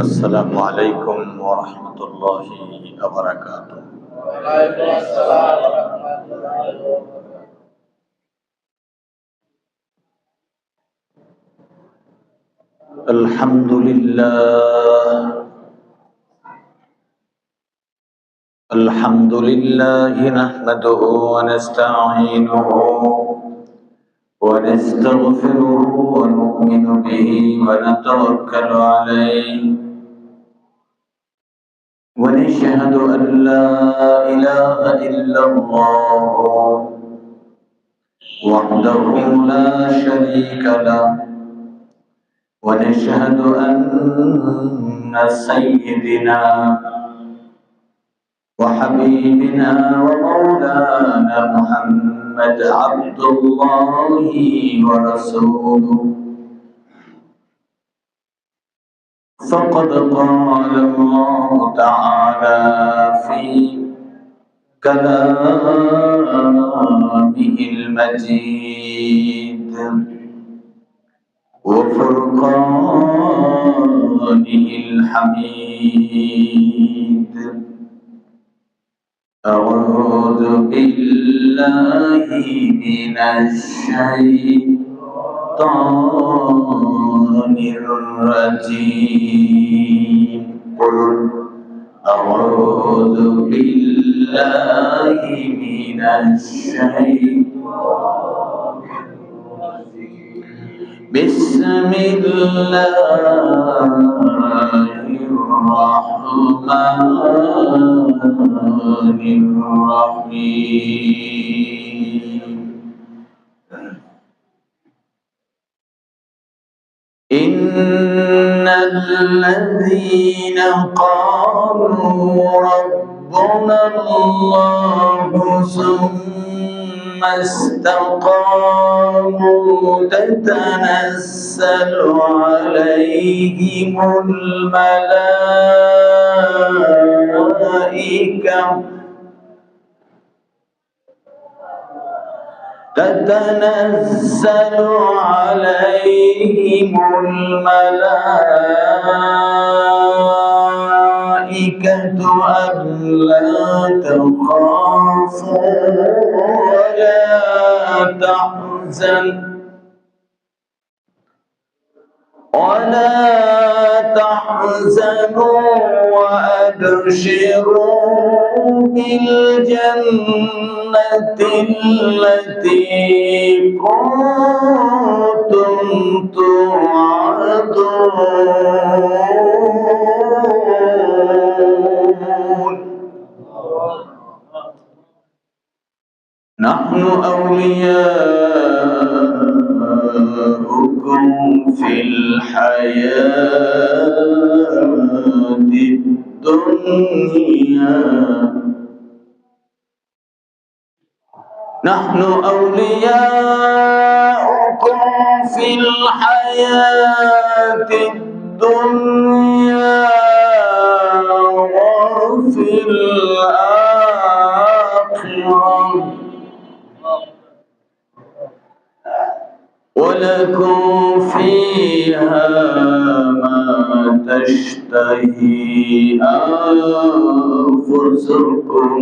السلام عليكم ورحمة الله وبركاته. وعليكم السلام ورحمة الله وبركاته. الحمد لله نحمده ونستعينه ونستغفره ونؤمن به ونتوكل عليه ونشهد أن لا إله إلا الله وحده لا شريك له ونشهد أن سيدنا وحبيبنا ومولانا محمد عبد الله ورسوله فقد قال الله تعالى في كلامه المجيد وفرقانه الحميد. أعوذ بالله من الشيطان الرجيم. قل أعوذ بالله من الشيطان الرجيم. بسم الله الرحمن الرحيم. إن الذين قالوا ربنا الله ثم استقاموا تتنزل عليهم الملائكة تتنزل عليهم الملائكة ألا تخافوا ولا تحزنوا وأبشروا بالجنة التي كنتم توعدون. نحن أولياؤكم في الحياة الدنيا. نحن أولياؤكم في الحياة الدنيا وفي الآخرة ولكم فيها ما تشتهي أنفسكم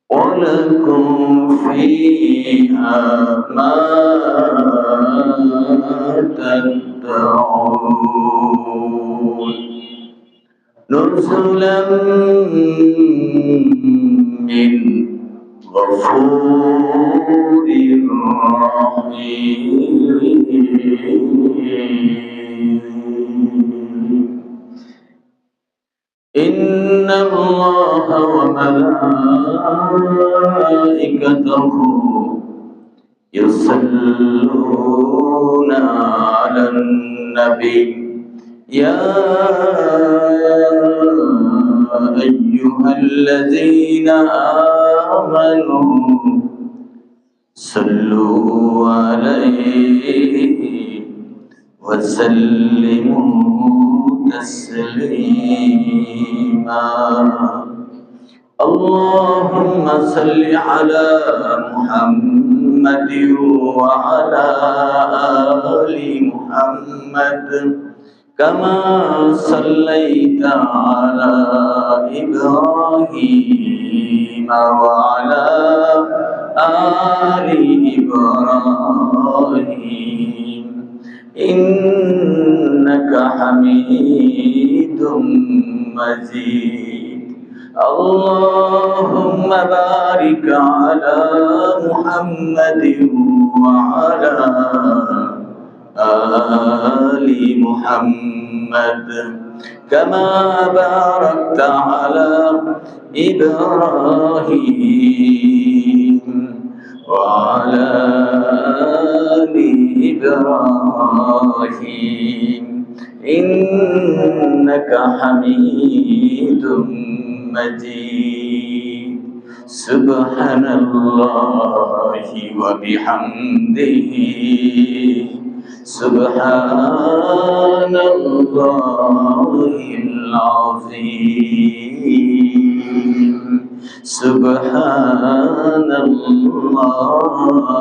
ولكم فيها ما تدعون. نزلا من غفور رحيم. إن الله وملائكته يصلون على النبي يا أيها الذين آمنوا صلوا عليه وسلموا تسليما. اللهم صل على محمد وعلى آل محمد كما صليت على إبراهيم وعلى آل إبراهيم إنك حميد مجيد اللهم بارك على محمد وعلى آل محمد كما باركت على إبراهيم وعلى آل إبراهيم إنك حميد مجيد سبحان الله وبحمده سبحان الله العظيم سبحان الله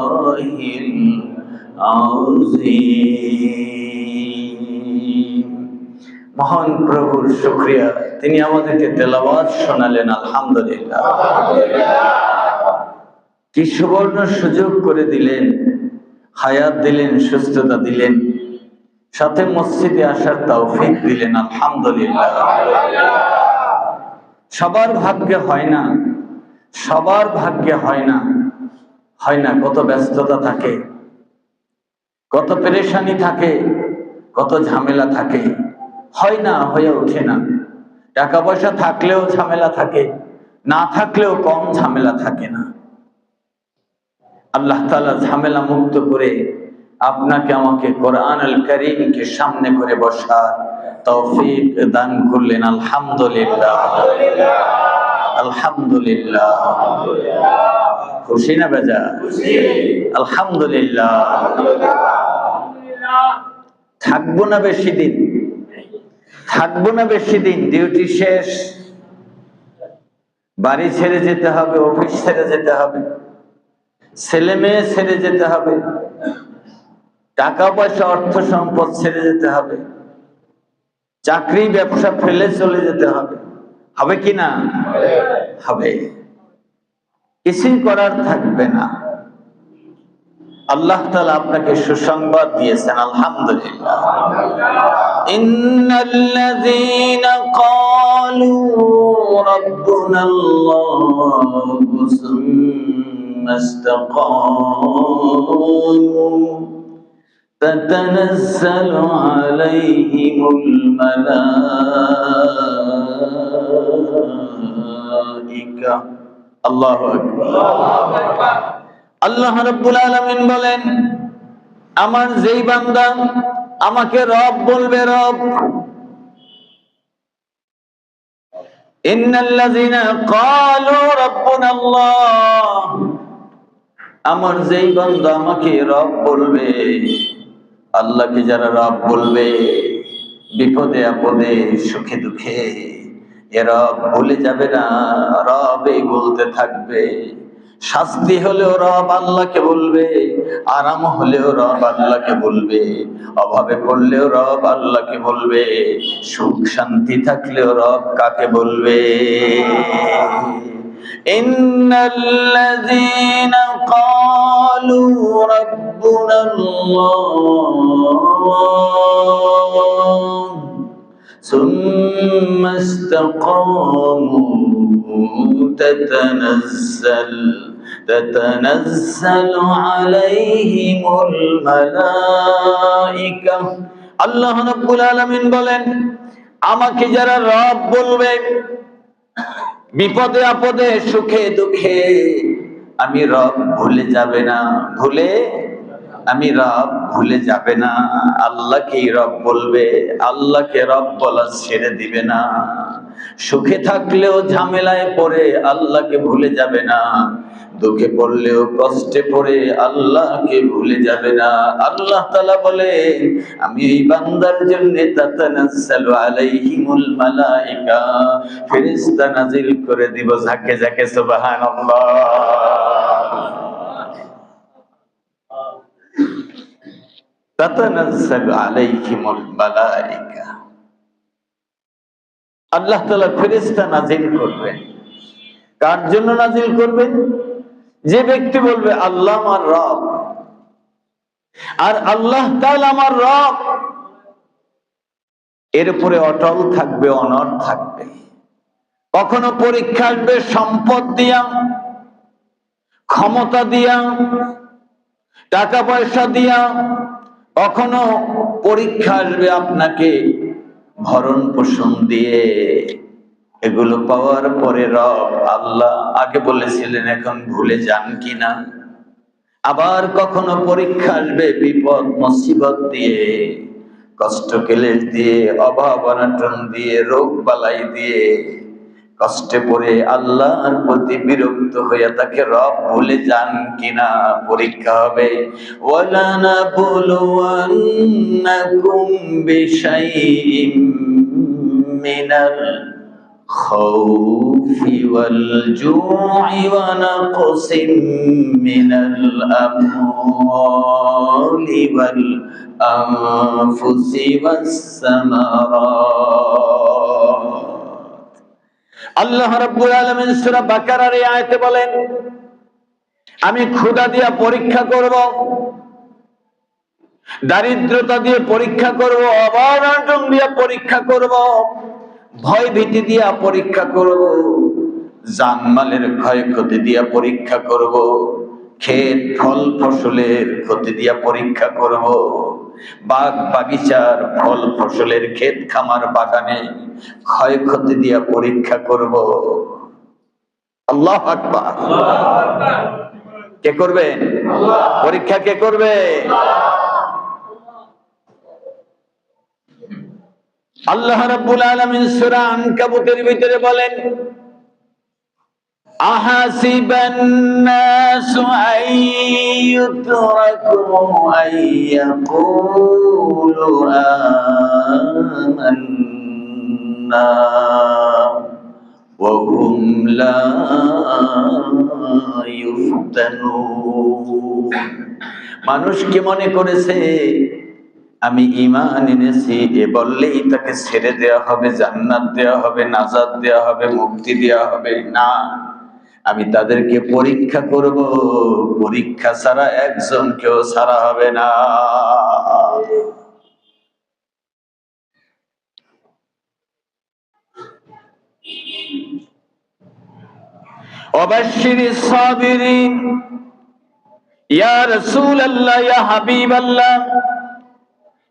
العظيم মহান প্রভুর শুকরিয়া তিনি আমাদেরকে তেলাওয়াত শোনালেন আলহামদুলিল্লাহ কি সুবর্ণ সুযোগ করে দিলেন হায়াত দিলেন সুস্থতা দিলেন সাথে মসজিদে আসার তৌফিক দিলেন আলহামদুলিল্লাহ সবার ভাগ্যে হয় না সবার ভাগ্যে হয় না কত ব্যস্ততা থাকে কত পেরেশানি থাকে কত ঝামেলা থাকে হয় না হয়ে ওঠে না টাকা পয়সা থাকলেও ঝামেলা থাকে না থাকলেও কম ঝামেলা থাকে না আল্লাহ তাআলা ঝামেলা মুক্ত করে আপনাকে আমাকে কোরআনুল কারীমকে সামনে করে বসার তৌফিক দান করলেন আলহামদুলিল্লাহ আলহামদুলিল্লাহ খুশি না বেজা খুশি আলহামদুলিল্লাহ থাকবো না বেশি দিন ডিউটি শেষ বাড়ি ছেড়ে যেতে হবে অফিস ছেড়ে যেতে হবে ছেলে মেয়ে ছেড়ে যেতে হবে টাকা পয়সা অর্থ সম্পদ ছেড়ে যেতে হবে চাকরি ব্যবসা ফেলে চলে যেতে হবে হবে কি না হবে কিছুই করার থাকবে না আল্লাহ তাআলা আপনাকে সুসংবাদ দিয়েছেন আলহামদুলিল্লাহ ইন্নাল্লাযীনা ক্বালু রাব্বুনাল্লাহু সুম্মা ইসতাকামু তাতানাজ্জালু আলাইহিমুল মালায়েকা আল্লাহু আকবার আল্লাহ রাব্বুল আলামিন বলেন আমার যেই বান্দা আমাকে রব বলবে রব ইন্নাল্লাযীনা ক্বালু রাব্বুনাল্লাহ আমার যেই বান্দা আমাকে রব বলবে আল্লাহকে যারা রব বলবে বিপদে আপদে সুখে দুঃখে এ রব ভুলে যাবে না রবই বলতে থাকবে শাস্তি হলেও রব আল্লাহকে বলবে আরাম হলেও রব আল্লাহকে বলবে অভাবে পড়লেও রব আল্লাহকে বলবে সুখ শান্তি থাকলেও রব কাকে বলবে ইন্নাল্লাযীনা ক্বালু রাব্বুনাল্লাহ সুম্মা ইসতাকামু تتنزل عليهم الملائكة আল্লাহ রাব্বুল আলামিন বলেন আমাকে যারা রব বলবে বিপদে আপদে সুখে দুঃখে আমি রব ভুলে যাবে না আল্লাহকেই রব বলবে আল্লাহকে রব বলা ছেড়ে দিবে না সুখে থাকলেও ঝামেলায় পড়ে আল্লাহকে ভুলে যাবে না দুঃখে পড়লেও কষ্টে পড়ে আল্লাহকে ভুলে যাবে না আল্লাহ তাআলা বলে আমি এই বান্দার জন্য তাতানাজ্জালু আলাইহিমুল মালায়েকা ফেরেশতা নাজিল করে দিব যাকে যাকে সুবহানাল্লাহ তাতানাজ্জালু আলাইহিমুল মালায়েকা, আল্লাহ তাআলা ফেরেশতা নাজিল করবেন। কার জন্য নাজিল করবেন? যে ব্যক্তি বলবে আল্লাহ আমার রব, আর আল্লাহ তাআলা আমার রব, এর উপরে অটল থাকবে, অনড় থাকবে। কখনো পরীক্ষা আসবে সম্পদ দিয়া, ক্ষমতা দিয়া, টাকা পয়সা দিয়া, কখনো পরীক্ষা আসবে আপনাকে ভরণ পোষণ দিয়ে। এগুলো পাওয়ার পরে রব আল্লাহ আগে বলেছিলেন, এখন ভুলে যান কিনা? আবার কখনো পরীক্ষা আসবে বিপদ মুসিবত দিয়ে, কষ্ট ক্লেশ দিয়ে, অভাব অনটন দিয়ে, রোগ বালাই দিয়ে, কষ্টে পড়ে আল্লাহর প্রতি বিরক্ত হয়ে তাকে রব ভুলে যান কিনা পরীক্ষা হবে। ওয়ালানাবলুওয়ান্নাকুম বিশাইইম মিনাল খাউফি ওয়াল জু'i ওয়া নাকসিম মিনাল আমওয়ালি ওয়াল আনফুসি ওয়াস সামারাত। আল্লাহ রাব্বুল আলামিন সূরা বাকারার এই আয়াতে বলেন, আমি ক্ষুধা দিয়ে পরীক্ষা করব, দারিদ্রতা দিয়ে পরীক্ষা করব, অভাব-অনটন দিয়ে পরীক্ষা করব, ভয় ভীতি দিয়ে পরীক্ষা করব, জানমালের ক্ষয়ক্ষতি দিয়ে পরীক্ষা করব, ক্ষেত ফল ফসলের ক্ষতি দিয়ে পরীক্ষা করব, বাগ বাগিচার ফল ফসলের ক্ষেত খামার বাগানে ক্ষয়ক্ষতি দিয়ে পরীক্ষা করব। আল্লাহু আকবার। কে করবে পরীক্ষা? কে করবে? আল্লাহ রাব্বুল আলামিন সূরা আনকাবুতের ভিতরে বলেন, আহাসিবান নাসু আইয়ুতরাকু আইয়াকুলু আমান্না ওয়া হুম লা ইফতানুন। মানুষ কি মনে করেছে আমি ঈমান এনেছি এ বললেই তাকে ছেড়ে দেওয়া হবে, জান্নাত দেওয়া হবে, নাজাত দেওয়া হবে, মুক্তি দেওয়া হবে? না, আমি তাদেরকে পরীক্ষা করব, পরীক্ষা ছাড়া একজনকেও ছাড়া হবে না। ওয়াবাশশিরিস সাবিরিন, ইয়া রাসূলুল্লাহ, ইয়া হাবিবাল্লাহ,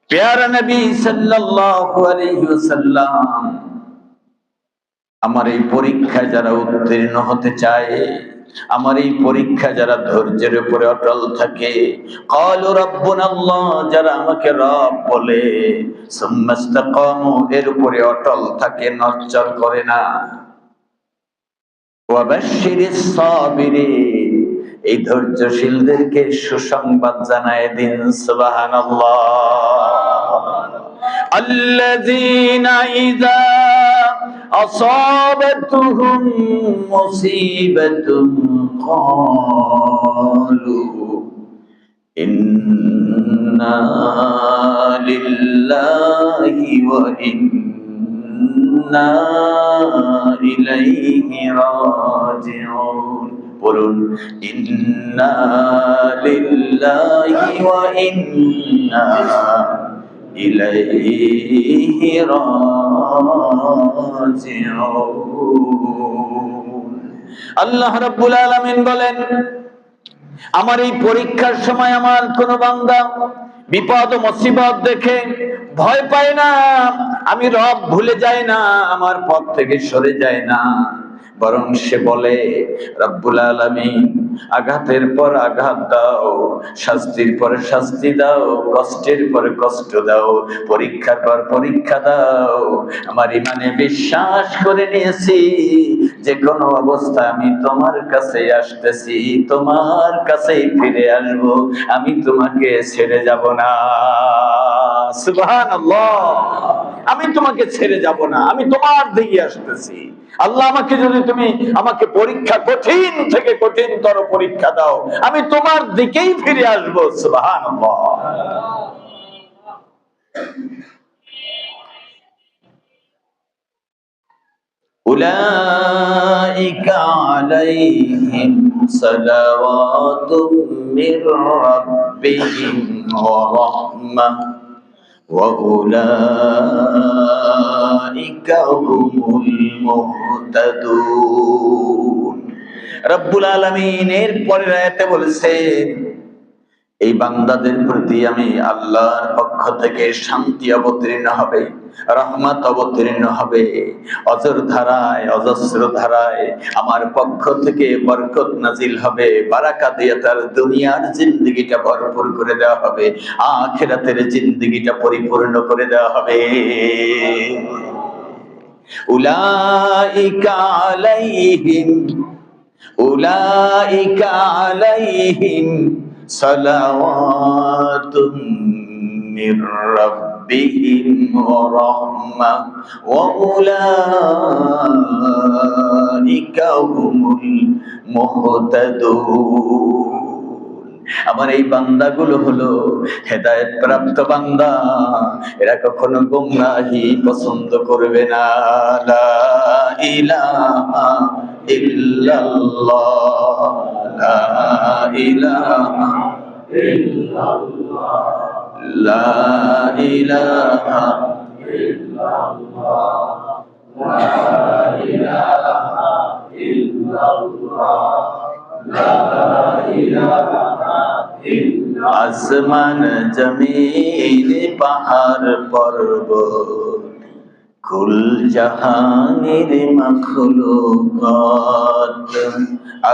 প্যারা নবী সাল্লাল্লাহু আলাইহি ওয়াসাল্লাম, আমার এই পরীক্ষায় যারা উত্তীর্ণ হতে চায়, আমার এই পরীক্ষা যারা ধৈর্যের উপরে অটল থাকে, ক্বালু রাব্বুনাল্লাহ, যারা আমাকে রব বলে, সুম্মাস্তাকামু, এর উপরে অটল থাকে, নড়চড় করে না, ওয়াবাশশিরিস সাবিরিন, এই ধৈর্যশীলদেরকে সুসংবাদ জানায় দিন সুবহানাল্লাহ। আল্লাযীনা ইযা আসাবাতুহুম মুসিবাতুন ক্বালু ইন্না লিল্লাহি ওয়া ইন্না ইলাইহি রাজিউন। বলুন, ইন্না লিল্লাহি ওয়া ইন্না ইলাইহি রাজিউন। আল্লাহ রাব্বুল আলামিন বলেন, আমার এই পরীক্ষার সময় আমার কোন বান্দা বিপদ ও মুসিবত দেখে ভয় পায় না, আমি রব ভুলে যাই না, আমার পথ থেকে সরে যায় না, বরং সে বলে, রব্বুল আলামিন আঘাতের পর আঘাত দাও, শাস্তির পর শাস্তি দাও, কষ্টের পর কষ্ট দাও, পরীক্ষার পর পরীক্ষা দাও। আমার ইমানে বিশ্বাস করে নিয়েছি যে কোনো অবস্থায় আমি তোমার কাছে আসতেছি, তোমার কাছেই ফিরে আসবো, আমি তোমাকে ছেড়ে যাব না। সুবহানাল্লাহ। আমি তোমাকে ছেড়ে যাব না, আমি তোমার দিকে আসতেছি। আল্লাহ, আমাকে পরীক্ষা কঠিন থেকে কঠিনতর পরীক্ষা দাও, আমি তোমার দিকেই ফিরে আসবো। সুবহানাল্লাহ। উলাইকা আলাইহিম সালাওয়াতুম মির রাব্বিহিম ওয়া রাহমাহ ওয়া উলাইকা হুমুল মুহতাদুন। রব্বুল আলামিন এর পরের আয়াতে বলেছেন, এই বান্দাদের প্রতি আমি আল্লাহর পক্ষ থেকে শান্তি অবতীর্ণ হবে, রহমত অবতীর্ণ হবে, অজর ধারায় অজস্র ধারায় আমার পক্ষ থেকে বরকত নাজিল হবে, বারাকা দিয়ে তার দুনিয়ার জিন্দেগিটা ভরপুর করে দেওয়া হবে, আখিরাতের জিন্দেগিটা পরিপূর্ণ করে দেওয়া হবে। উলাইকা আলাইহিম উলাইকা আলাইহিম সালাওয়াতুম মির রাব্বিহিম ওয়া রাহমাহ ওয়া উলাইকা হুমুল মুহতাদুন। আমার এই বান্দাগুলো হলো হেদায়েত প্রাপ্ত বান্দা, এরা কখনো গোমরাহি পছন্দ করবে না। লা ইলাহা ইল্লাল্লাহ, লা ইলাহা ইল্লাল্লাহ, লা ইলাহা ইল্লাল্লাহ, লা ইলাহা ইল্লাল্লাহ, লা ইলাহা। আসমান জমিন পাহাড় পর্বত কুল জাহানের মখলুকাত,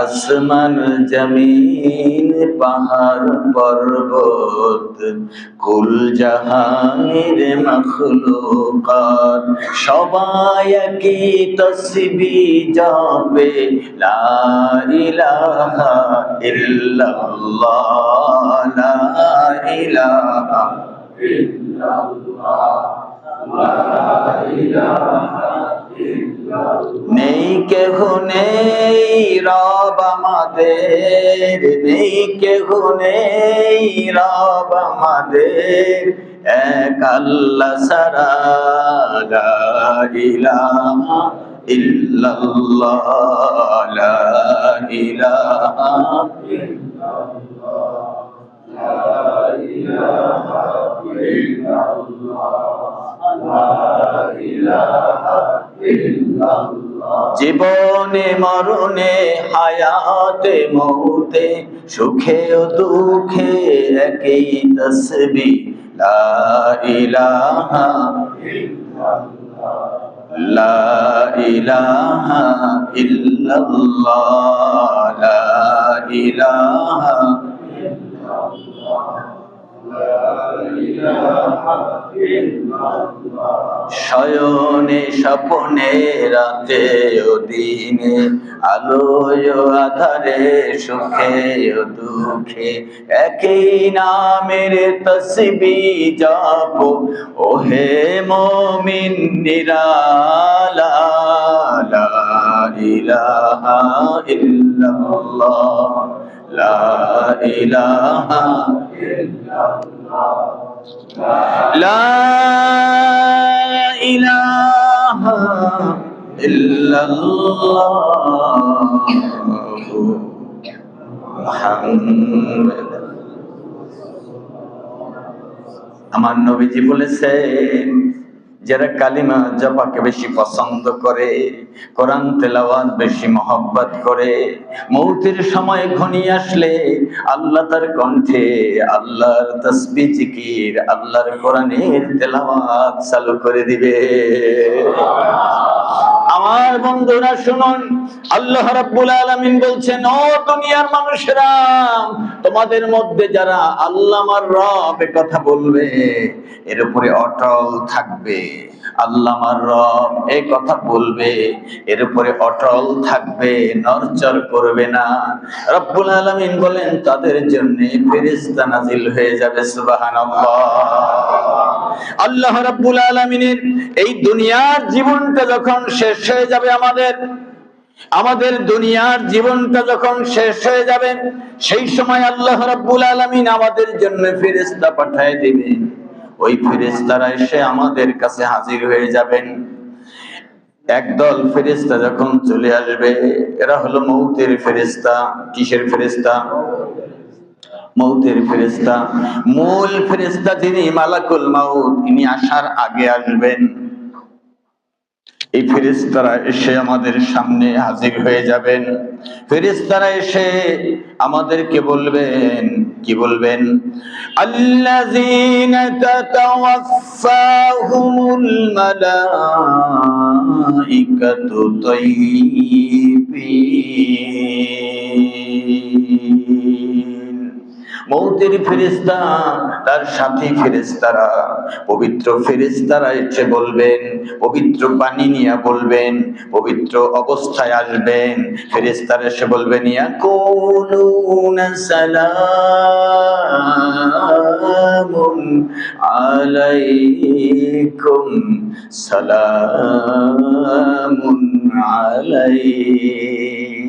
আসমান জমিন পাহাড় পর্বত কুল জাহানের মখলুকাত, সবাই একই তসবিহ জপে লা ইলাহা ইল্লাল্লাহ, লা ইলাহা ইল্লাল্লাহ, নেই কেহ নেই রব আমাদের, নেই কেহ নেই রব আমাদের, এক আল্লাহ ছাড়া, লা ইলাহা ইল্লাল্লাহ, লা ইলাহা ইল্লাল্লাহ, লা ইলাহা ইল্লাল্লাহ। জীবনে মরণে হায়াতে মৌতে সুখে ও দুঃখে একই তসবিহ লা ইলাহা ইল্লাল্লাহ, লা ইলাহা ইল্লাল্লাহ, লা ইলাহা শয়নে স্বপনে রাতে ও দিনে, আলোয় আধারে সুখে ও দুঃখে একই নামের তসবিহ জপ, ওহে মুমিন নিরালা, লা ইলাহা ইল্লাল্লাহ, লা ইলাহা ইল্লাল্লাহ, লা ইলাহা ইল্লাল্লাহ মুহাম্মদ। আমার নবীজি বলেছেন, যারা কালিমা জপাকে বেশি পছন্দ করে, কোরআন তেলাওয়াত বেশি মহব্বত করে, মৌতের সময় ঘনিয়ে আসলে আল্লাহ তার কণ্ঠে আল্লাহর তাসবিহ জিকির, আল্লাহর কোরআনের তেলাওয়াত চালু করে দিবে। আমার বন্ধুরা শুনুন, আল্লাহ রাব্বুল আলামিন বলছেন, ও দুনিয়ার মানুষেরা, তোমাদের মধ্যে যারা আল্লাহ আমার রব এ কথা বলবে, এর উপরে অটল থাকবে, আল্লাহ আমার রব এই কথা বলবে, এর উপরে অটল থাকবে, নড়চড় করবে না, রব্বুল আলামিন বলেন তাদের জন্য ফেরেশতা নাজিল হয়ে যাবে। সুবহানাল্লাহ। আল্লাহ রাব্বুল আলামিনের এই দুনিয়ার জীবনটা যখন শেষ হয়ে যাবে, আমাদের দুনিয়ার জীবনটা যখন শেষ হয়ে যাবে, সেই সময় আল্লাহ রাব্বুল আলামিন আমাদের জন্য ফেরেশতা পাঠিয়ে দিবেন। ওই ফেরেশতারা এসে আমাদের কাছে হাজির হয়ে যাবেন। একদল ফেরেশতা যখন চলে আসবে, এরা হলো মউতের ফেরেশতা। কিসের ফেরেশতা? মউতের ফেরেশতা। মূল ফেরেশতা যিনি মালাকুল মাউত, ইনি আসার আগে আসবেন। এই ফেরেশতারা এসে আমাদের সামনে হাজির হয়ে যাবেন। ফেরেশতারা এসে আমাদেরকে বলবেন, কি বলবেন? আল্লাযীনা তাতাওয়াফাহুমুল মালাইকাতু তাইয়্যিবিন। মউতের ফেরেশতা তার সাথী ফেরেশতারা, পবিত্র ফেরেশতারা এসে বলবেন, পবিত্র বাণী নিয়ে বলবেন, পবিত্র অবস্থায় আসবেন। ফেরেশতারা এসে বলবেন, ইয়াকুলুনা সালামুন আলাইকুম, সালামুন আলাইকুম।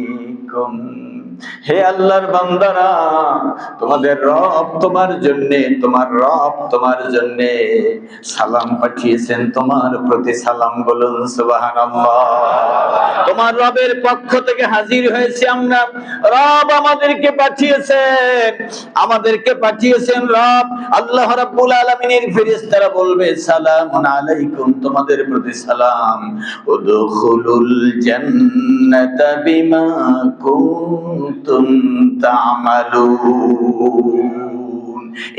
হে আল্লাহর বান্দারা, তোমাদের রব তোমার জন্যে, তোমার রব তোমার জন্যে সালাম পাঠিয়েছেন। তোমার প্রতি সালাম বলুন সুবহানাল্লাহ। তোমার রবের পক্ষ থেকে হাজির হয়েছে আমরা। রব আমাদেরকে পাঠিয়েছেন, আমাদেরকে পাঠিয়েছেন রব। আল্লাহ রাব্বুল আলামিনের ফেরেশতারা বলবে, সালামুন আলাইকুম, তোমাদের প্রতি সালাম। উদখুলুল জান্নাতা বিমা কুনতুম তা'মালুন।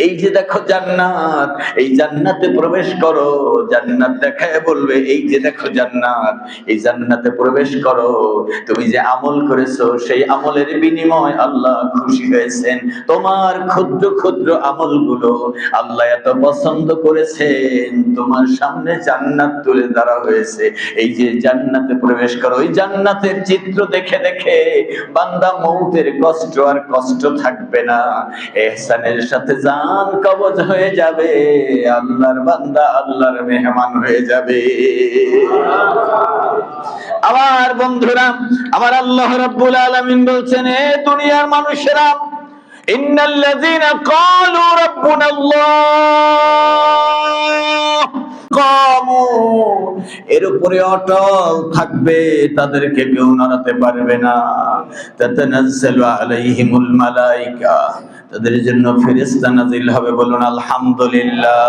এই যে দেখো জান্নাত, এই জান্নাতে প্রবেশ করো। জান্নাত দেখায় বলবে, এই যে দেখো জান্নাত, এই জান্নাতে প্রবেশ করো। তুমি যে আমল করেছো, সেই আমলের বিনিময় আল্লাহ খুশি হয়েছেন। তোমার ক্ষুদ্র ক্ষুদ্র আমলগুলো আল্লাহ এত পছন্দ করেছেন, তোমার সামনে জান্নাত তুলে ধরা হয়েছে। এই যে জান্নাতে প্রবেশ করো, ওই জান্নাতের চিত্র দেখে দেখে বান্দা মউতের কষ্ট আর কষ্ট থাকবে না। ইহসানের সাথে জান কবজ হয়ে যাবে। আল্লাহর বান্দা আল্লাহর মেহমান হয়ে যাবে। আমার বন্ধুরা, আমার আল্লাহ রাব্বুল আলামিন বলছেন, এ দুনিয়ার মানুষেরা, ইন্নাল্লাযীনা ক্বালু রাব্বুনাল্লাহ কামু, এর উপরে অটল থাকবে, তাদেরকে কেউ নাড়াতে পারবে না। তাতানাজ্জালু আলাইহিমুল মালাইকা, তাদের জন্য ফেরেশতা নাজিল হবে। বলুন আলহামদুলিল্লাহ,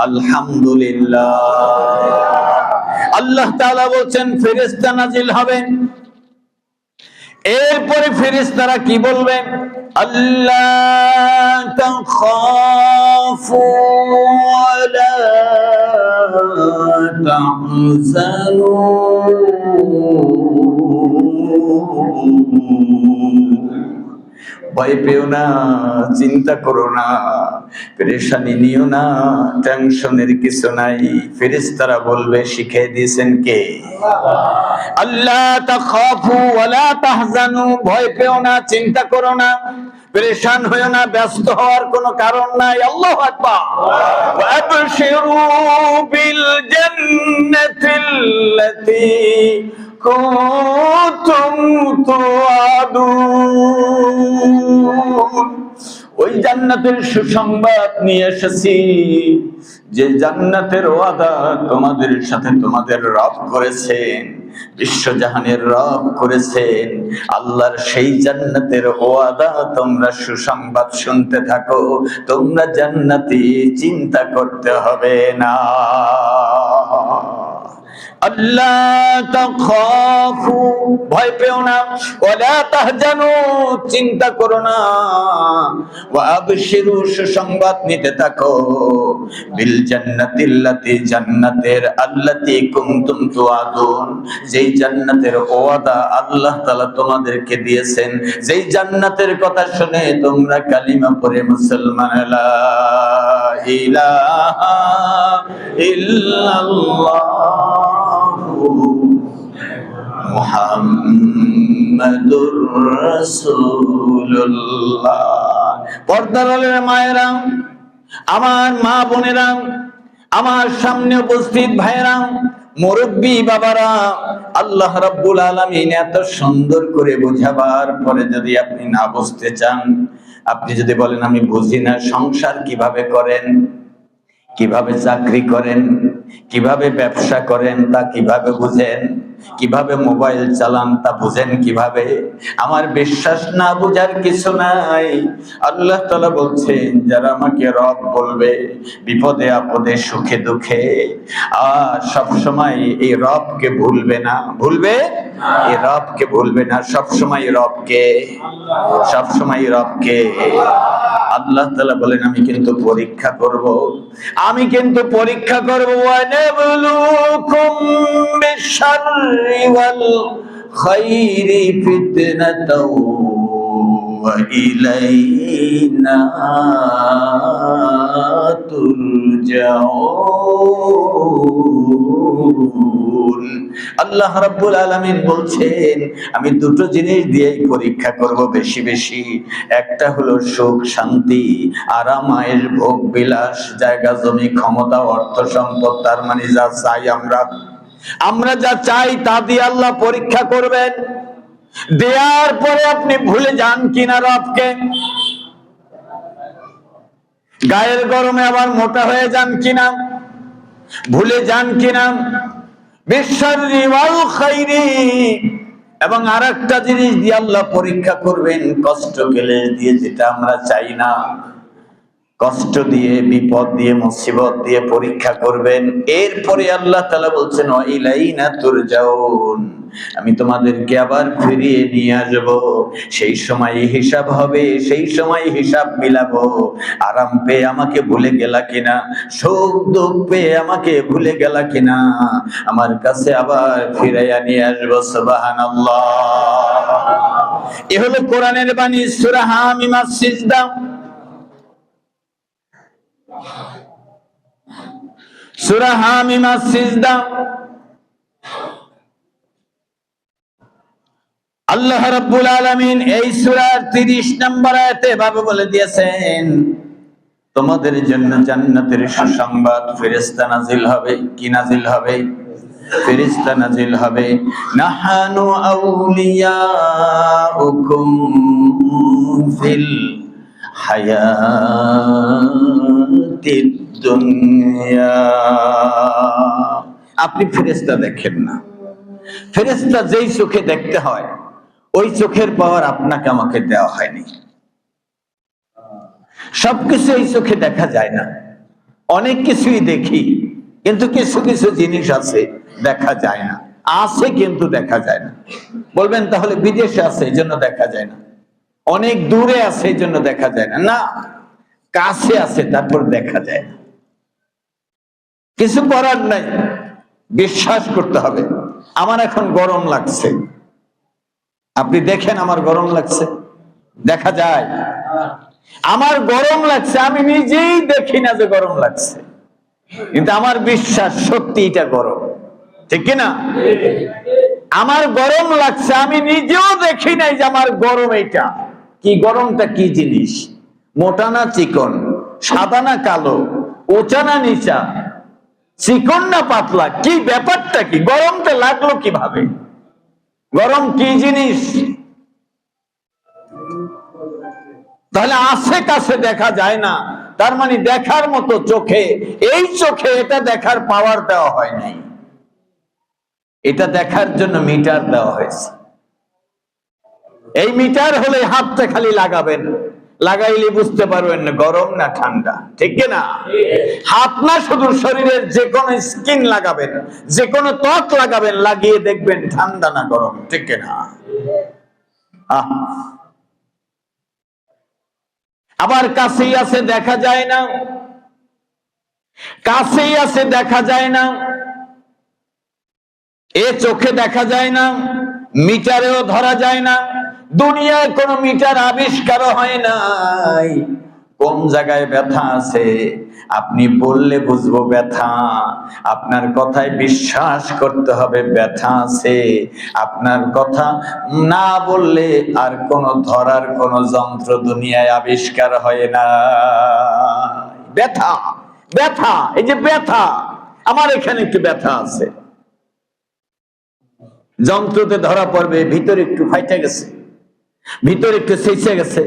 আলহামদুলিল্লাহ। আল্লাহ তাআলা বলছেন ফেরেশতা নাজিল হবে। এরপরে ফেরেশতারা কি বলবেন? আল্লাহ তাখাফু ওয়ালা তাহজানু, ভয় পেও না, চিন্তা করো না, পেরেশানি নিও না, টেনশনের কিছু নাই। ফেরেশতারা বলবে, শিখিয়ে দিয়েছেন কে? আল্লাহ তাখাফু ওয়ালা তাহজানু, ভয় পেও না, চিন্তা করো না, পেরেশান হয়ো না, ব্যস্ত হওয়ার কোনো কারণ নাই। আল্লাহু আকবার। ওয়া আবশিরু বিল জান্নাতিল্লাতী কুনতুম তুআদুন, ওই জান্নাতের সুসংবাদ নিয়ে এসেছি, যে জান্নাতের ওয়াদা তোমাদের সাথে তোমাদের রব করেছেন, বিশ্বজাহানের রব করেছেন। আল্লাহর সেই জান্নাতের ওয়াদা তোমরা সুসংবাদ শুনতে থাকো, তোমরা জান্নাতি, চিন্তা করতে হবে না। আল্লাহ তাখাফু, ভয় পেও না, ওয়ালা তাহজানু, চিন্তা করো না, ওয়া আবশিরু, সুসংবাদ নিতে থাকো, বিল জান্নাতিল্লাতী, জান্নাতের, আল্লাতী কুনতুম তুআদুন, যেই জান্নাতের ওয়াদা আল্লাহ তাআলা তোমাদেরকে দিয়েছেন, যেই জান্নাতের কথা শুনে তোমরা কালিমা পড়ে মুসলমান লা ইলাহা ইল্লাল্লাহ মুহাম্মাদুর রাসূলুল্লাহ। পর্দার আলের মায়েরা, আমার মা বোনেরা, আমার সামনে উপস্থিত ভাইরা, মুরব্বী বাবারা, আল্লাহ রাব্বুল আলামিন এত সুন্দর করে বোঝাবার পরে যদি আপনি না বুঝতে চান, আপনি যদি বলেন আমি বুঝি না সংসার কিভাবে করেন, কিভাবে চাকরি করেন, কিভাবে ব্যবসা করেন তা কিভাবে বুঝেন, কিভাবে মোবাইল চালান তা বুঝেন কিভাবে? আমার বিশ্বাস না বুঝার কিছু নাই। আল্লাহ তাআলা বলছেন যারা আমাকে রব বলবে বিপদে আপদে সুখে দুঃখে, আর সব সময় এই রবকে ভুলবে না, ভুলবে এই রবকে ভুলবে না, সব সময় রবকে, সব সময় রবকে। আল্লাহ তাআলা বলেন আমি কিন্তু পরীক্ষা করব, আমি কিন্তু পরীক্ষা করব। ওয়ানাবলুকুম বিশ-শাররি ওয়াল খাইরি ফিতনাতাও ওয়া ইলাইনা তুরজাউন। আল্লাহ রাব্বুল আলামিন বলছেন আমি দুটো জিনিস দিয়েই পরীক্ষা করব বেশি বেশি। একটা হলো সুখ শান্তি, আরাম আয়েশ ভোগ বিলাস, জায়গা জমি ক্ষমতা অর্থ সম্পদ, তার মানে যা চাই আমরা যা চাই তা দিয়ে আল্লাহ পরীক্ষা করবেন। দেওয়ার পরে আপনি ভুলে যান কিনা রবকে, গায়ের গরমে আবার মোটা হয়ে যান কিনা, ভুলে যান কিনা। বিশ-শাররি ওয়াল খাইরি, এবং আরেকটা জিনিস দিয়ে আল্লাহ পরীক্ষা করবেন কষ্ট গেলে দিয়ে, যেটা আমরা চাই না, কষ্ট দিয়ে বিপদ দিয়ে মুসিবত দিয়ে পরীক্ষা করবেন। এরপরে আল্লাহ তাআলা বলছেন ওয়া ইলাইনা তুরজাউন, আমি তোমাদেরকে আবার ফিরিয়ে নিয়ে আসব। সেই সময় হিসাব হবে, সেই সময় হিসাব মিলাবো। আরাম পেয়ে আমাকে ভুলে গেলা কিনা, সুখ দুঃখ পেয়ে আমাকে ভুলে গেলা কিনা, আমার কাছে আবার ফিরাইয়া নিয়ে আসবো। সুবহানাল্লাহ। এ হলো কোরআনের বাণী। সূরা হামিম সিজদা, সূরা হামিম সিজদা। আল্লাহ রাব্বুল আলামিন এই সূরার 30 নম্বর আয়াতে এভাবে বলে দিয়েছেন তোমাদের জন্য জান্নাতের সুসংবাদ, ফেরেশতা নাজিল হবে। কি নাজিল হবে? ফেরেশতা নাজিল হবে। নাহানু আউলিয়াউকুম ফিল হায়াতিদ দুনিয়া। আপনি ফেরেশতা দেখেন না, ফেরেশতা যেই চোখে দেখতে হয় ওই চোখের পাওয়ার আপনাকে আমাকে দেওয়া হয়নি। সবকিছু এই চোখে দেখা যায় না, অনেক কিছুই দেখি কিন্তু কিছু কিছু জিনিস আছে দেখা যায় না, আছে কিন্তু দেখা যায় না। বলবেন তাহলে বিদেশে আছে এই জন্য দেখা যায় না, অনেক দূরে আছে এই জন্য দেখা যায় না। না, কাছে আছে তারপর দেখা যায় না। কিছু করার নাই, বিশ্বাস করতে হবে। আমার এখন গরম লাগছে, আপনি দেখেন আমার গরম লাগছে, দেখা যায়? আমার গরম লাগছে, আমি নিজেই দেখি না যে গরম লাগছে, কিন্তু আমার বিশ্বাস সত্যি এটা গরম, ঠিক কিনা? আমার গরম লাগছে, আমি নিজেও দেখি নাই যে আমার গরম এইটা কি। গরমটা কি জিনিস? মোটা না চিকন, সাদা না কালো, উঁচা না নিচা, চিকন না পাতলা, কি ব্যাপারটা কি? গরমটা লাগলো কিভাবে? গরম কি জিনিস? তাহলে আছে কাছে দেখা যায় না, তার মানে দেখার মতো চোখে, এই চোখে এটা দেখার পাওয়ার দেওয়া হয় নাই। এটা দেখার জন্য মিটার দেওয়া হয়েছে। এই মিটার হলে হাতটা খালি লাগাবেন, লাগাইলে বুঝতে পারবেন না গরম না ঠান্ডা, ঠিক না? হাত না, শুধু শরীরের যে কোনো স্কিন লাগাবেন, যে কোনো ত্বক লাগাবেন, লাগিয়ে দেখবেন ঠান্ডা না গরম, ঠিক না? আবার কাছেই আছে দেখা যায় না, কাছেই আছে দেখা যায় না, এ চোখে দেখা যায় না, মিটারেও ধরা যায় না। দুনিয়ায় কোনো মিটার আবিষ্কার হয় নাই। কোন জায়গায় ব্যথা আছে আপনি বললে বুঝবো ব্যথা, আপনার কথায় বিশ্বাস করতে হবে ব্যথা আছে। আপনার কথা না বললে আর কোন ধরার কোন যন্ত্র দুনিয়ায় আবিষ্কার হয় না। ব্যথা, ব্যথা, এই যে ব্যথা, আমার এখানে একটু ব্যথা আছে, যন্ত্রতে ধরা পড়বে ভিতরে একটু ফাইটে গেছে, ভিতরে একটু ছেঁচে গেছে,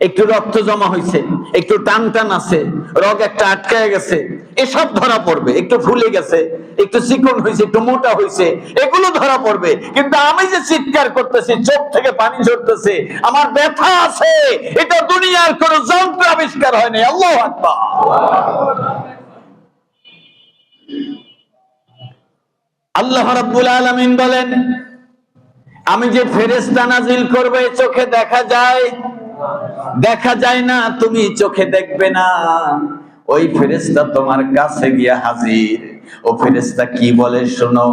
একটু রক্ত জমা হয়েছে, একটু টান টান আছে, রগ একটা আটকায় গেছে, এসব ধরা পড়বে। একটু ফুলে গেছে, একটু চিকন হয়েছে, একটু মোটা হয়েছে, এগুলো ধরা পড়বে। কিন্তু আমি যে চিৎকার করতেছি, চোখ থেকে পানি ঝরতেছে, আমার ব্যথা আছে, এটা দুনিয়ার কোন যন্ত্র আবিষ্কার হয়নি। আল্লাহু আকবার। আল্লাহ রাব্বুল আলামিন বলেন, আমি যে ফেরেশতা নাজিল করব চোখে দেখা যায়? দেখা যায় না, তুমি চোখে দেখবে না। ওই ফেরেশতা তোমার কাছে গিয়া হাজির। ও ফেরেশতা কি বলে শোনো,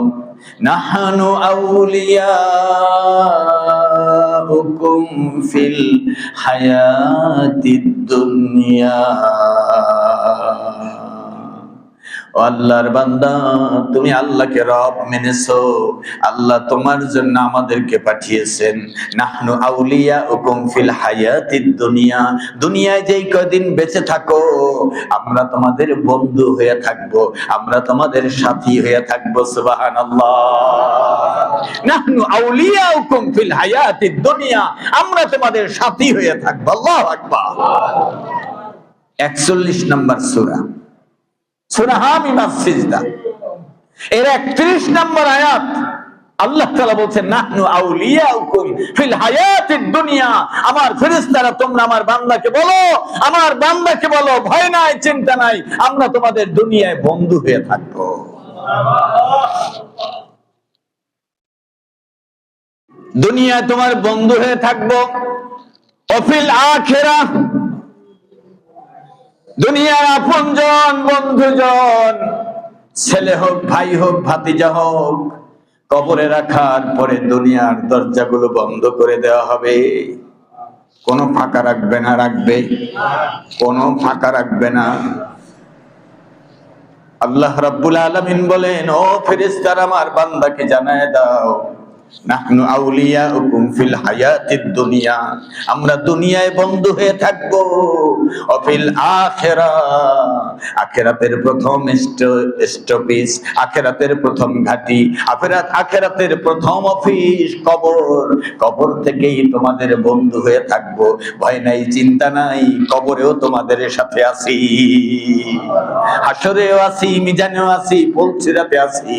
নাহানু আউলিয়াউকুম ফিল হায়াতিদ দুনিয়া। আল্লাহর বান্দা, তুমি আল্লাহকে রব মেনেছো, আল্লাহ তোমার জন্য আমাদেরকে পাঠিয়েছেন। নাহনু আউলিয়াউকুম ফিল হায়াতিদ দুনিয়া, দুনিয়ায় যেই কদিন বেঁচে থাকো আমরা তোমাদের বন্ধু হয়ে থাকবো, আমরা তোমাদের সাথী হয়ে থাকবো। সুবহানাল্লাহ। নাহনু আউলিয়াউকুম ফিল হায়াতিদ দুনিয়া, আমরা তোমাদের সাথী হয়ে থাকবো। আল্লাহু আকবার। 41 নম্বর সূরা, সূরা হামিমাস সিজদা, এর 31 নম্বর আয়াত। আল্লাহ তাআলা বলছেন, নাহনু আউলিয়াউকুম ফিল হায়াতিদ দুনিয়া। আমার ফেরেশতারা তোমরা আমার বান্দাকে বলো, আমার বান্দাকে বলো, ভয় নাই, চিন্তা নাই, আমরা তোমাদের দুনিয়ায় বন্ধু হয়ে থাকবো। দুনিয়ায় তোমার বন্ধু হয়ে থাকবো। ওয়াফিল আখিরাহ, দুনিয়ার আপনজন, বন্ধুজন, ছেলে হোক, ভাই হোক, ভাতিজা হোক, কবরে রাখার পরে দুনিয়ার দরজাগুলো বন্ধ করে দেওয়া হবে। কোনো ফাঁকা রাখবে না, রাখবে? কোনো ফাঁকা রাখবে না। আল্লাহ রাব্বুল আলামিন বলেন, ও ফেরেশতারা আমার বান্দাকে জানায় দাও, নাহনু আউলিয়াউকুম ফিল হায়াতিদ দুনিয়া, আমরা দুনিয়ায় বন্ধু হয়ে থাকবো। অফিল আখিরাহ, আখিরাতের প্রথম স্টপেজ, আখিরাতের প্রথম ঘাঁটি, আখিরাতের প্রথম অফিস কবর। কবর থেকেই তোমাদের বন্ধু হয়ে থাকবো। ভয় নাই, চিন্তা নাই, কবরেও তোমাদের সাথে আছি, হাসরেও আছি, মিজানেও আছি, পুলসিরাতে আছি,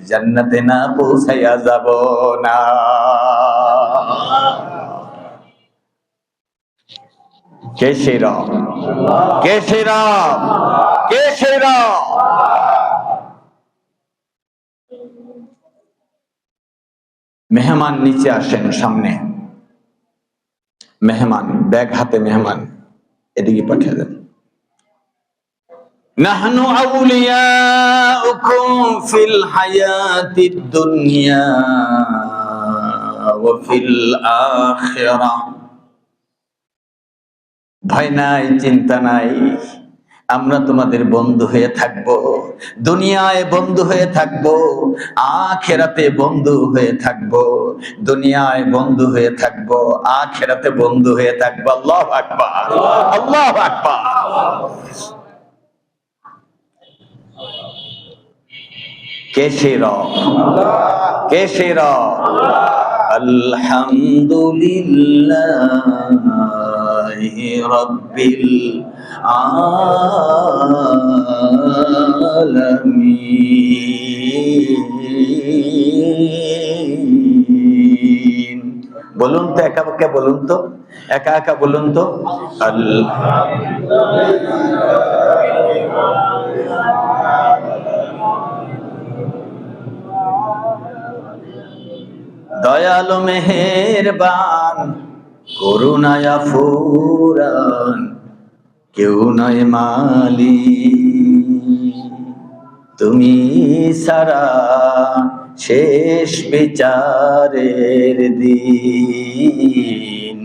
জান্নাতে না পৌঁছাইয়া যাব না। কে সেই রব? কে সেই রব? কে সেই রব? মেহমান নিচে আসেন, সামনে মেহমান, ব্যাগ হাতে মেহমান, এদিকে পাঠিয়ে দেন। নাহনু আউলিয়াউকুম ফিল হায়াতিদ দুনিয়া ওয়া ফিল আখিরাহ, ভয় নাই, চিন্তা নাই, আমরা তোমাদের বন্ধু হয়ে থাকবো। দুনিয়ায় বন্ধু হয়ে থাকবো, আখিরাতে বন্ধু হয়ে থাকবো। দুনিয়ায় বন্ধু হয়ে থাকবো, আখিরাতে বন্ধু হয়ে থাকবো। আল্লাহু আকবার, আল্লাহু আকবার। কে সেই রব? কে সেই রব? আলহামদুলিল্লাহি রাব্বিল আলামিন। বলুন তো, একা একা বলুন তো, একা একা বলুন তো, দয়ালু মেহেরবান, করুণায়া ফুরান, কেউ নয় মালিক তুমি সারা, শেষ বিচারের দিন,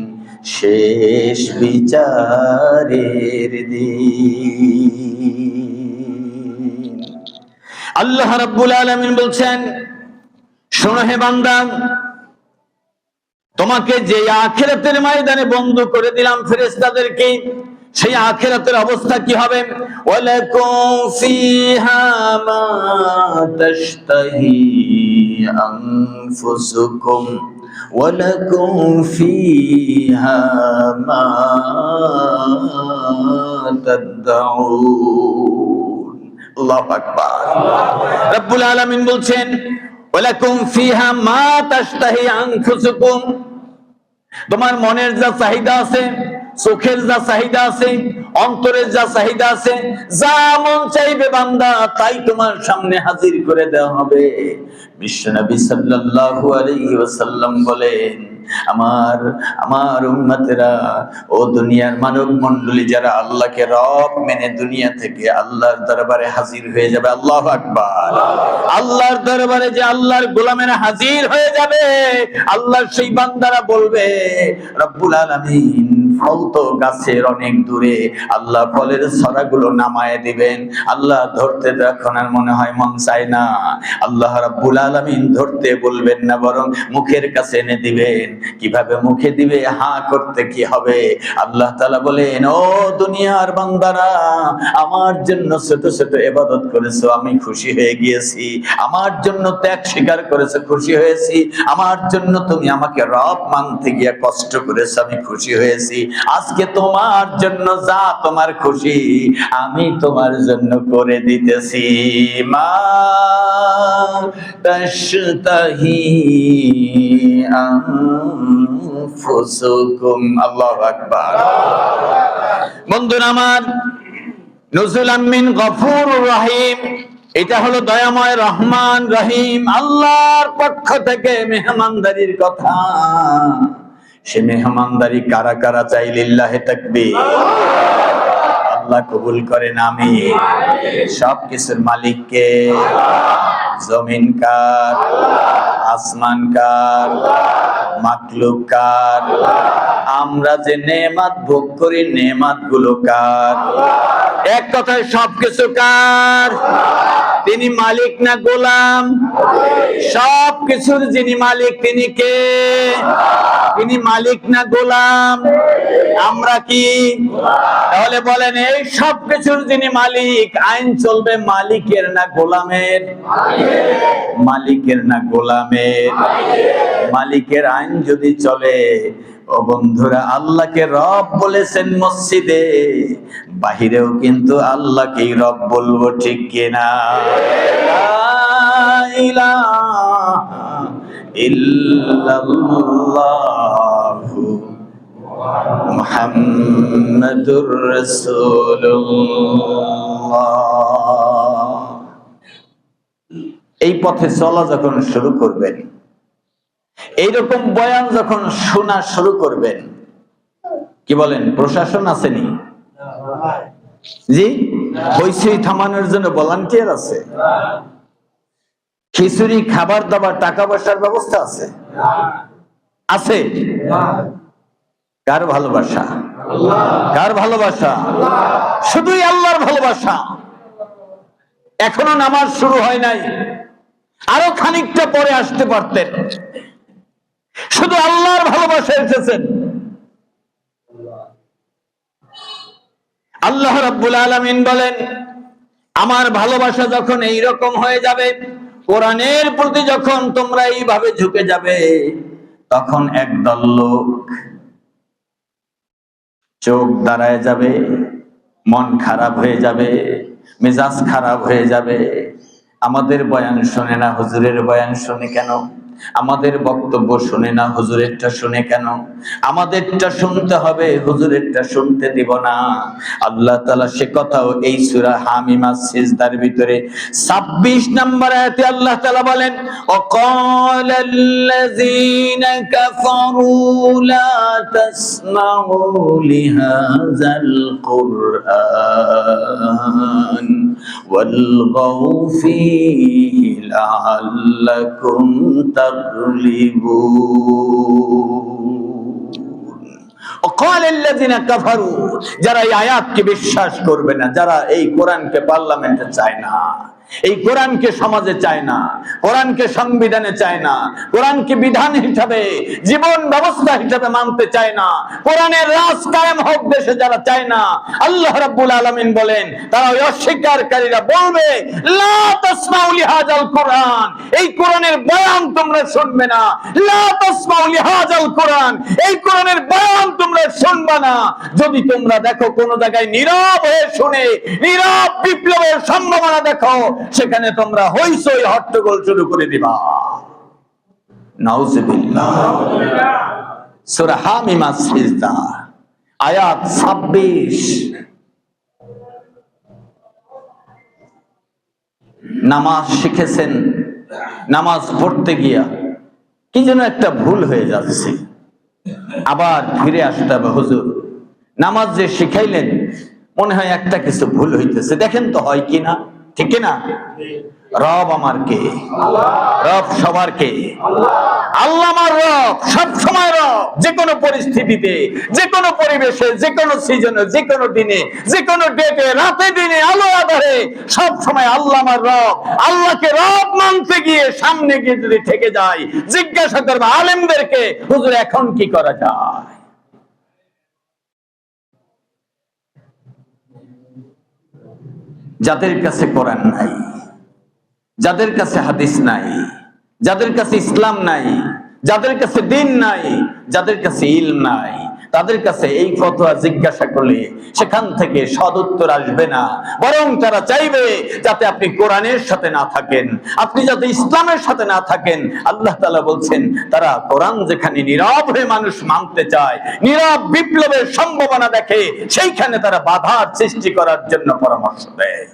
শেষ বিচারের দিন। আল্লাহ রাব্বুল আলামিন বলছেন, শোনো হে বান্দা, তোমাকে যে আখিরাতের ময়দানে বন্ধ করে দিলাম ফেরেশতাদেরকে, সেই আখিরাতের অবস্থা কি হবে? ওয়ালাকুম ফিহা মা তাশতাহি আনফুসুকুম ওয়ালাকুম ফিহা মা তাদউন। আল্লাহু আকবার। রব্বুল আলামিন বলছেন ওয়ালাকুম ফিহা মা তাশতাহি আনফুসুকুম, তোমার মনের যা চাহিদা আছে, চোখের যা চাহিদা আছে, অন্তরের যা চাহিদা আছে, যা মন চাইবে বান্দা তাই তোমার সামনে হাজির করে দেওয়া হবে। বিশ্বনবী সাল্লাল্লাহু আলাইহি ওয়াসাল্লাম বলেন, আমার উম্মতেরা, ও দুনিয়ার মানব মণ্ডলী যারা আল্লাহকে রব মেনে দুনিয়া থেকে আল্লাহর দরবারে হাজির হয়ে যাবে, আল্লাহু আকবার, আল্লাহর দরবারে যে আল্লাহর গোলামেরা হাজির হয়ে যাবে, আল্লাহর সেই বান্দারা বলবে, রব্বুল আলামিন ফল তো গাছের অনেক দূরে, আল্লাহ ফলের ছড়াগুলো নামায় দিবেন। আল্লাহ ধরতে তো এখন আর মনে হয় মন চায় না। আল্লাহ রাব্বুল আলামিন ধরতে বলবেন না, বরং মুখের কাছে এনে দিবেন। কিভাবে মুখে দিবে? হাঁ করতে কি হবে? আল্লাহ তাআলা বলেন, ও দুনিয়ার বান্দারা, আমার জন্য ছোট ছোট ইবাদত করেছো, আমি খুশি হয়ে গিয়েছি। আমার জন্য ত্যাগ স্বীকার করেছো, খুশি হয়েছি। আমার জন্য তুমি আমাকে রব মানতে গিয়ে কষ্ট করেছো, আমি খুশি হয়েছি। আজকে তোমার জন্য যা তোমার খুশি আমি তোমার জন্য করে দিতেছি। মা তাশতাহি আনফুসুকুম। আল্লাহু আকবার। বন্ধুরা আমার, নুজুলাম মিন গফুরুর রহিম, এটা হলো দয়াময় রহমান রহিম, আল্লাহর পক্ষ থেকে মেহমানদারির কথা। সে মেহমানদারি কারা কারা চাই? লিল্লাহি তাকবীর। আল্লাহ কবুল করেন, আমিন। সব কিছুর মালিক কে? জমিন কার? আসমান কার? মাখলুক কার? আমরা যে নেয়ামত ভোগ করি, নেয়ামত গুলো কার? এক কথায় সবকিছু কার? তিনি মালিক না গোলাম? সব কিছুর যিনি মালিক তিনি কে? তিনি মালিক না গোলাম? আমরা কি? তাহলে বলেন, এই সব কিছুর যিনি মালিক, আইন চলবে মালিকের না গোলামের? মালিকের না গোলামের? মালিকের আইন যদি চলে, ও বন্ধুরা, আল্লাহকে রব বলেছেন মসজিদে, বাহিরেও কিন্তু আল্লাহকেই রব বলবো, ঠিক কিনা? লা ইলাহা ইল্লাল্লাহু মুহাম্মাদুর রাসূলুল্লাহ। এই পথে চলা যখন শুরু করবেন, এইরকম বয়ান যখন শোনা শুরু করবেন, কি বলেন, প্রশাসন আসেনি? জি, হইচই থামানোর জন্য ভলান্টিয়ার আছে? খিচুড়ি, খাবার দাবার, টাকা পয়সার ব্যবস্থা আছে? আছে? কার ভালোবাসা? কার ভালোবাসা? শুধুই আল্লাহর ভালোবাসা। এখনো নামাজ শুরু হয় নাই, আরো খানিকটা পরে আসতে পারতেন। শুধু আল্লাহর ভালোবাসা এসেছেন। আল্লাহ রাব্বুল আলামিন বলেন, আমার ভালোবাসা যখন এইরকম হয়ে যাবে, কোরআনের প্রতি যখন তোমরা এইভাবে ঝুঁকে যাবে, তখন একদল লোক চোখ দাঁড়ায় যাবে, মন খারাপ হয়ে যাবে, মেজাজ খারাপ হয়ে যাবে। আমাদের বয়ান শুনে না, হুজুরের বয়ান শুনে কেন? আমাদের বক্তব্য শুনে না, হুজুরেরটা শুনে কেন? আমাদেরটা শুনতে হবে, হুজুরেরটা শুনতে দিব না। আল্লাহ তাআলা সে কথাও এই সূরা হামিমা সিজদার ভিতরে 26 নম্বর আয়াতে আল্লাহ তাআলা বলেন, ওয়াকালাল্লাযীনা কাফারু লা তাসমাউ লিহাযাল কুরআন ওয়ালগাউ ফীহি লাআল্লাকুম যারা এই আয়াতকে বিশ্বাস করবে না, যারা এই কোরআনকে পার্লামেন্টে চায় না, এই কোরআনকে সমাজে চায় না, কোরআনকে সংবিধানে চায় না, কোরআনকে বিধান হিসাবে, জীবন ব্যবস্থা হিসাবে মানতে চায় না, কোরআনের রাজ কায়েম হোক দেশে যারা চায় না, আল্লাহ রাব্বুল আলামিন বলেন তারা ওই অস্বীকারীরা বলবে লা তাসমাউ লিহাযাল কোরআন, এই কোরআনের বয়ান তোমরা শুনবে না, লা তাসমাউ লিহাযাল কোরআন, এই কোরআনের বয়ান তোমরা শুনবে না। যদি তোমরা দেখো কোন জায়গায় নীরব হয়ে শুনে নীরব বিপ্লবের সম্ভাবনা দেখো, সেখানে তোমরা হইচই হট্টগোল শুরু করে দিবা। নাউজুবিল্লাহ। সূরা হামিম আস-সিজদা আয়াত 26। নামাজ শিখেছেন, নামাজ পড়তে গিয়া কি যেন একটা ভুল হয়ে যাচ্ছে, আবার ফিরে আসতে হবে। হুজুর নামাজ যে শিখাইলেন মনে হয় একটা কিছু ভুল হইতেছে, দেখেন তো হয় কিনা, ঠিক কিনা? রব আমার কে? রব সবার কে? আল্লাহ আমার রব, সব সময় রব, যে কোনো পরিস্থিতিতে, যে কোনো পরিবেশে, যে কোনো সিজনে, যে কোনো দিনে, যে কোনো ডেটে, রাতে দিনে, আলো আঁধারে, সব সময় আল্লাহ আমার রব। আল্লাহকে রব মানতে গিয়ে সামনে গিয়ে যদি থেকে যায়, জিজ্ঞাসা করবে আলেমদেরকে, হুজুর এখন কি করা যায়? যাদের কাছে কোরআন নাই, যাদের কাছে হাদিস নাই, যাদের কাছে ইসলাম নাই, যাদের কাছে দ্বীন নাই, যাদের কাছে ইলম নাই, তাদের কাছে এই ফতোয়া জিজ্ঞাসা করলে সেখান থেকে সদুত্তর আসবে না, বরং তারা চাইবে যাতে আপনি কোরআনের সাথে না থাকেন, আপনি যাতে ইসলামের সাথে না থাকেন। আল্লাহ তাআলা বলছেন তারা কোরআন যেখানে নীরব হয়ে মানুষ মানতে চায়, নীরব বিপ্লবের সম্ভাবনা দেখে, সেইখানে তারা বাধার সৃষ্টি করার জন্য পরামর্শ দেয়।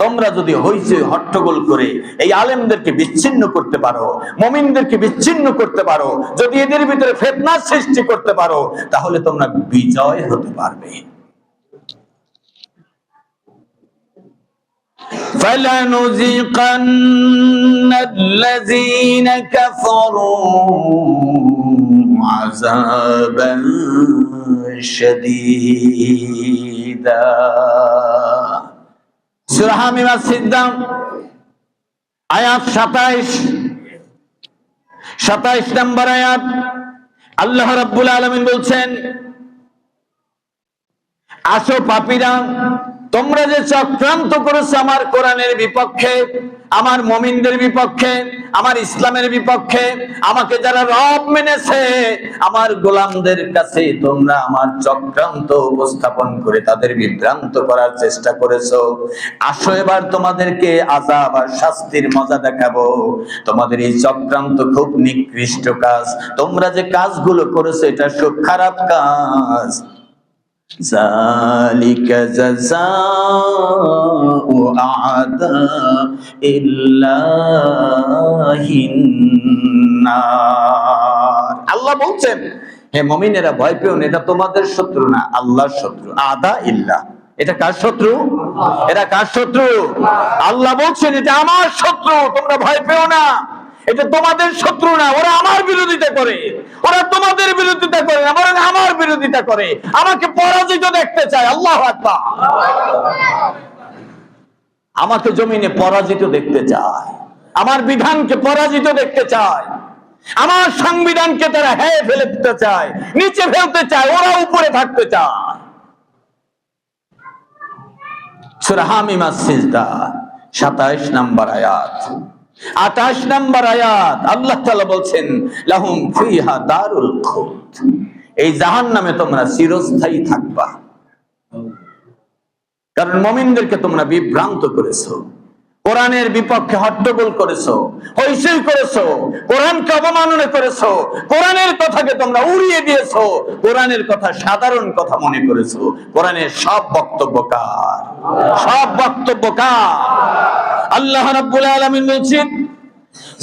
তোমরা যদি হইচই হট্টগোল করে এই আলেমদেরকে বিচ্ছিন্ন করতে পারো, মুমিনদেরকে বিচ্ছিন্ন করতে পারো, যদি এদের ভিতরে ফিতনার সৃষ্টি করতে পারো, তাহলে তোমরা বিজয় হতে পারবে। فَلَنُذِيقَنَّ الَّذِينَ كَفَرُوا عَذَابًا شَدِيدًا। সূরা হামিম আস-সিজদা আয়াত 27 নম্বর আয়াত। আল্লাহ রাব্বুল আলামিন বলছেন, আসো পাপীরা, তোমরা যে চক্রান্ত করেছো আমার কোরআনের বিপক্ষে, আমার মুমিনদের বিপক্ষে, আমার ইসলামের বিপক্ষে, আমাকে যারা রব মেনেছে, আমার গোলামদের কাছে তোমরা আমার চক্রান্ত উপস্থাপন করে তাদের বিভ্রান্ত করার চেষ্টা করেছো। আসো এবার তোমাদেরকে আযাব আর শাস্তির মজা দেখাবো। তোমাদের এই চক্রান্ত খুব নিকৃষ্ট কাজ, তোমরা যে কাজগুলো করেছো এটা খুব খারাপ কাজ। যালিকা জাযাউ আ'দাইল্লাহিন নার। আল্লাহ বলছেন, হে মুমিনেরা ভয় পেও না, এটা তোমাদের শত্রু না, আল্লাহর শত্রু। আদা ইল্লাহ, এটা কার শত্রু? এটা কার শত্রু? আল্লাহ বলছেন এটা আমার শত্রু, তোমরা ভয় পেও না, এটা তোমাদের শত্রু না। ওরা আমার বিরোধিতা করে, ওরা তোমাদের বিরোধিতা করে না, বরং আমার বিরোধিতা করে, আমাকে পরাজিত দেখতে চায়। আল্লাহু আকবার। আমাকে জমিনে পরাজিত দেখতে চায়, আমার বিধানকে পরাজিত দেখতে চায়, আমার সংবিধানকে তারা হেয় ফেলে দিতে চায়, নিচে ফেলতে চায়, ওরা উপরে থাকতে চায়। সূরা হামিম আস-সিজদা 27 নম্বর আয়াত। 28 নম্বর আয়াত আল্লাহ তাআলা বলছেন, লাহুম ফিহা দারুল খুলদ, এই জাহান্নামে তোমরা চিরস্থায়ী থাকবা। কারণ মুমিনদেরকে তোমরা বিভ্রান্ত করেছো, কোরআনের বিপক্ষে হট্টগোল করেছো, হইচই করেছো, কোরআনকে অবমাননা করেছো, কোরআনের কথাকে তোমরা উড়িয়ে দিয়েছো, কোরআনের কথা সাধারণ কথা মনে করেছো। কোরআনের সব বক্তব্য কার? সব বক্তব্য কার? আল্লাহ রাব্বুল আলামিন বলছেন,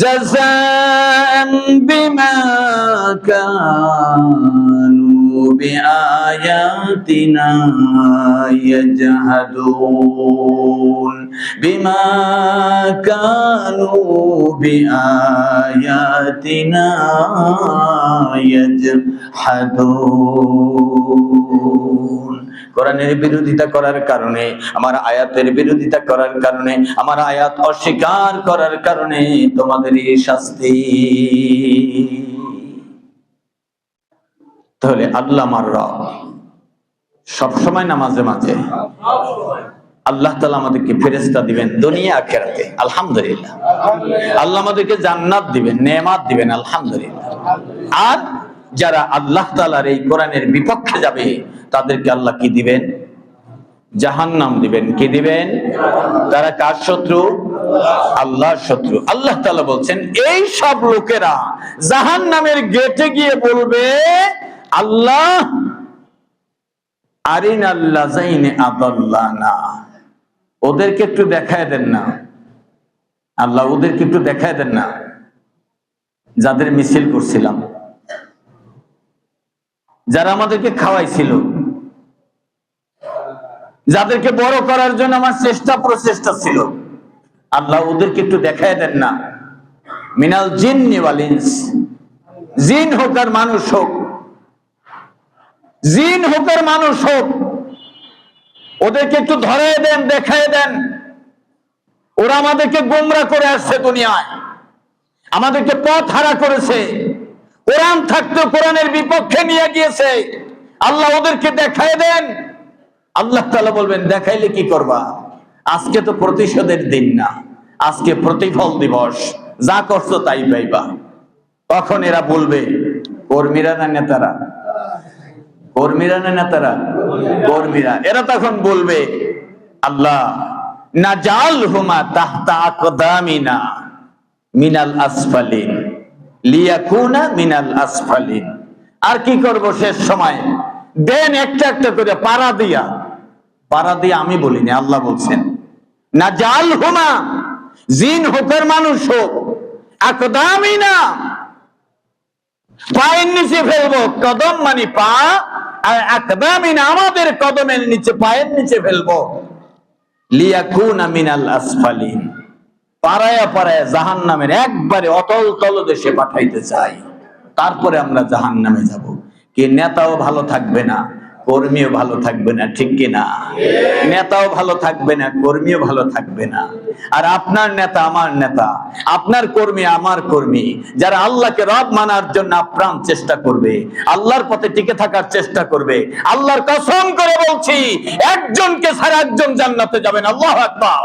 জাযাআন বিমা কানু বিআয়াতিনা ইয়াজহাদুন, বিমা কানু বিআয়াতিনা ইয়াজহাদুন। কোরআনের বিরোধিতা করার কারণে, আমার আয়াতের বিরোধিতা করার কারণে, আমার আয়াত অস্বীকার করার কারণে তোমাদের এই শাস্তি। তাহলে আল্লাহ আমার রব, সবসময় না মাঝে মাঝে আল্লাহ তাআলা আমাদেরকে ফেরেশতা দিবেন দুনিয়া আখিরাতে, আলহামদুলিল্লাহ। আল্লাহ আমাদেরকে জান্নাত দিবেন, নেয়ামত দিবেন, আলহামদুলিল্লাহ। আর যারা আল্লাহ তাআলার এই কোরআনের বিপক্ষে যাবে তাদেরকে আল্লাহ কি দিবেন? জাহান্নাম দিবেন। কি দিবেন? তারা কার শত্রু? আল্লাহর শত্রু। আল্লাহ তাআলা বলছেন এই সব লোকেরা জাহান্নামের গেটে গিয়ে বলবে, আল্লাহ আরিনাল্লাযাইনি আদাল্লানা, ওদেরকে একটু দেখায় দেন না আল্লাহ, ওদেরকে একটু দেখায় দেন না যাদের মিছিল করছিলাম, যারা আমাদেরকে খাওয়াইছিল, যাদেরকে বড় করার জন্য আমার চেষ্টা প্রচেষ্টা ছিল, আল্লাহ ওদেরকে একটু দেখায় দেন না। মিনাল জিন্নি ওয়াল ইনস, জিন হোক আর মানুষ হোক, জিন হোক আর মানুষ হোক, ওদেরকে একটু ধরায় দেন, দেখায় দেন। ওরা আমাদেরকে গোমরা করে আসছে দুনিয়ায়, আমাদেরকে পথ হারা করেছে, কোরআন থাকতে কোরআনের বিপক্ষে নিয়ে গিয়েছে। আল্লাহ ওদেরকে দেখায় দেন। আল্লাহ তাআলা বলবেন, দেখাইলে কি করবা? আজকে তো প্রতিশোধের দিন না, আজকে প্রতিফল দিবস, যা করছো তাই পাইবা। তখন এরা বলবে, কর্মীরা না নেতারা? কর্মীরা না নেতারা? কর্মীরা। এরা তখন বলবে, আল্লাহ নাজালহুমা তাহতা আকদামিনা মিনাল আসফালিন লিয়াকুনা মিনাল আসফালিন। আর কি করব শেষ সময়? দেন একটা একটা করে পাড়া দিয়া। পাড়া দিয়া আমি বলিনি, আল্লাহ বলছেন। নাজালহুমা, জিন হোক আর মানুষ হোক, আকদামিনা, পায়ের নিচে ফেলবো। কদম মানে পা, আর আকদামিনা আমাদের কদমের নিচে, পায়ের নিচে ফেলবো। লিয়াকুনা মিনাল আসফালিন, পাড়ায়া পাড়ায়া জাহান্নামের একবারে অতল তলদেশে পাঠাইতে চাই। তারপরে আমরা জাহান্নামে যাব। কি নেতাও ভালো থাকবে না, কর্মীও ভালো থাকবে না, ঠিক কিনা? নেতাও ভালো থাকবে না, কর্মীও ভালো থাকবে না। আর আপনার নেতা আমার নেতা, আপনার কর্মী আমার কর্মী, যারা আল্লাহকে রব মানার জন্য আপ্রাণ চেষ্টা করবে, আল্লাহর পথে টিকে থাকার চেষ্টা করবে, আল্লাহর কসম করে বলছি, একজনকে ছাড়া একজন জান্নাতে যাবেন। আল্লাহু আকবার।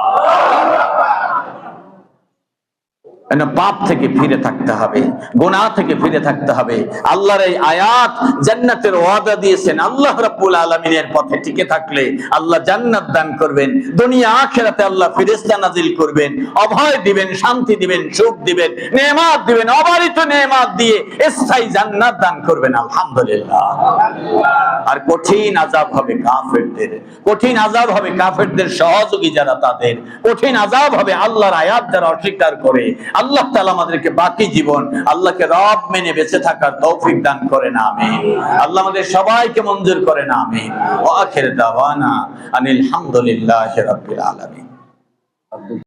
পাপ থেকে ফিরে থাকতে হবে, গুনাহ থেকে ফিরে থাকতে হবে। আল্লাহর এই আয়াত জান্নাতের ওয়াদা দিয়েছেন। আল্লাহ রাব্বুল আলামিনের পথে টিকে থাকলে আল্লাহ জান্নাত দান করবেন, দুনিয়া আখিরাতে আল্লাহ ফেরেশতা নাজিল করবেন, অভয় দিবেন, শান্তি দিবেন, সুখ দিবেন, নেয়ামত দিবেন, অবারিত নেয়ামত দিয়ে স্থায়ী জান্নাত দান করবেন, আলহামদুলিল্লাহ। আর কঠিন আযাব হবে কাফেরদের, কঠিন আযাব হবে কাফেরদের সহযোগী যারা, তাদের কঠিন আযাব হবে আল্লাহর আয়াত যারা অস্বীকার করে। আল্লাহ তাআলা আমাদেরকে বাকি জীবন আল্লাহকে রব মেনে বেঁচে থাকার তৌফিক দান করেন, আমিন। আল্লাহ আমাদের সবাইকে মঞ্জুর করেন, আমিন। ওয়া আখির দাওয়ানা আনিল হামদুলিল্লাহি রাব্বিল আলামিন।